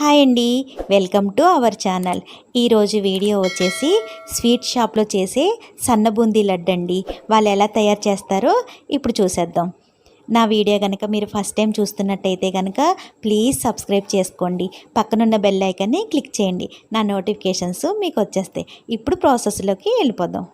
Hi అండి, welcome to our channel. ఈరోజు video వచ్చేసి స్వీట్ షాప్లో చేసే సన్న బూందీ లడ్డు అండి. వాళ్ళు ఎలా తయారు చేస్తారో ఇప్పుడు చూసేద్దాం. నా వీడియో కనుక మీరు ఫస్ట్ టైం చూస్తున్నట్టయితే కనుక ప్లీజ్ సబ్స్క్రైబ్ చేసుకోండి. పక్కనున్న బెల్ ఐకాన్ని క్లిక్ చేయండి. నా నోటిఫికేషన్స్ మీకు వచ్చేస్తాయి. ఇప్పుడు ప్రాసెస్లోకి వెళ్ళిపోదాం.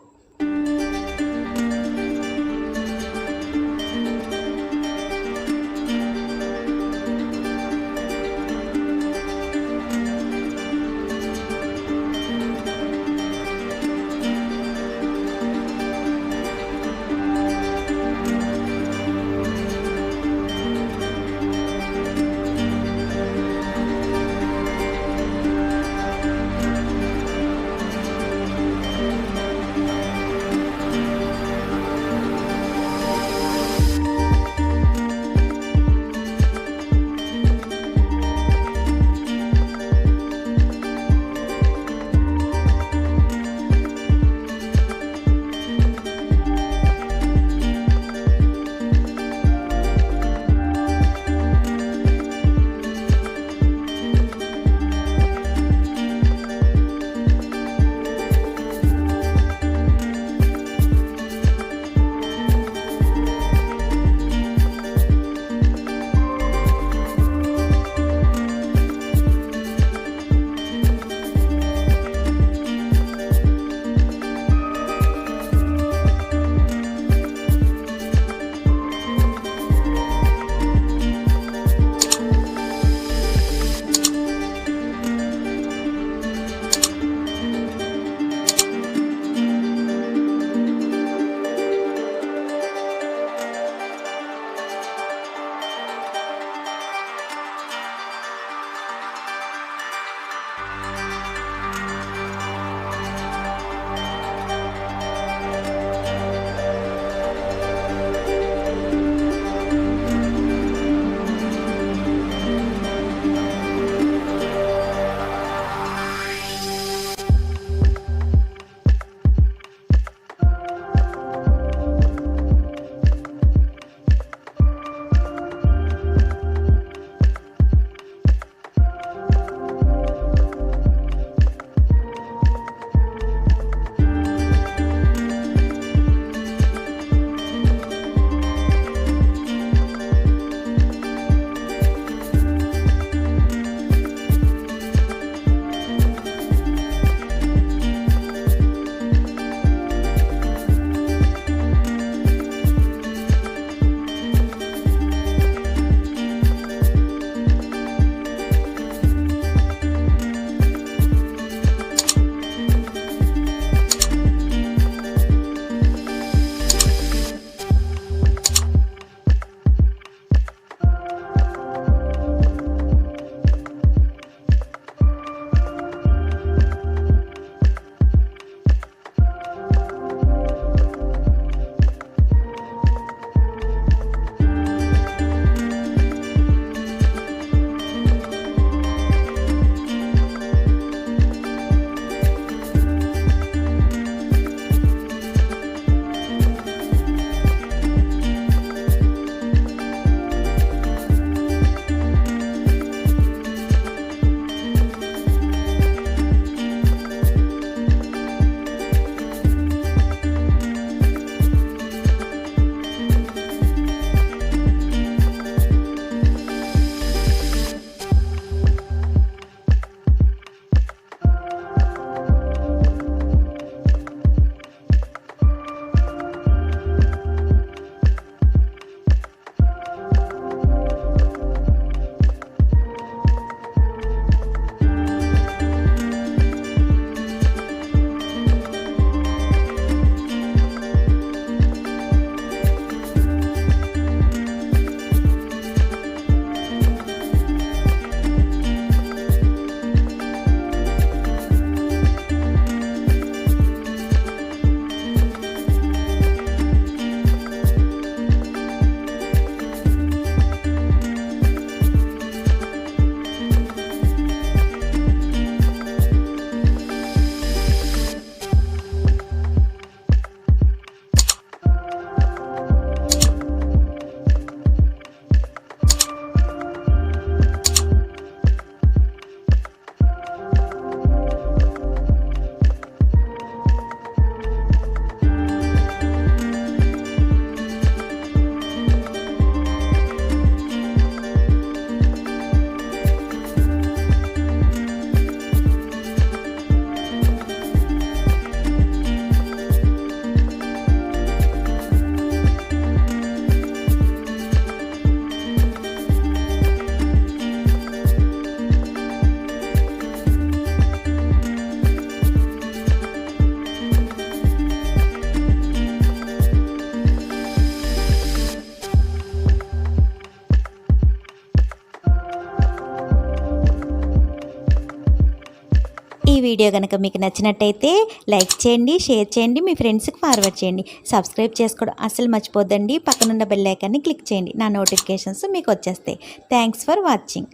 వీడియో కనుక మీకు నచ్చినట్టయితే లైక్ చేయండి, షేర్ చేయండి, మీ ఫ్రెండ్స్కి ఫార్వర్డ్ చేయండి. సబ్స్క్రైబ్ చేసుకోవడం అస్సలు మర్చిపోద్దండి. పక్కనున్న బెల్ ఐకాన్ని క్లిక్ చేయండి. నా నోటిఫికేషన్స్ మీకు వచ్చేస్తాయి. Thanks for watching.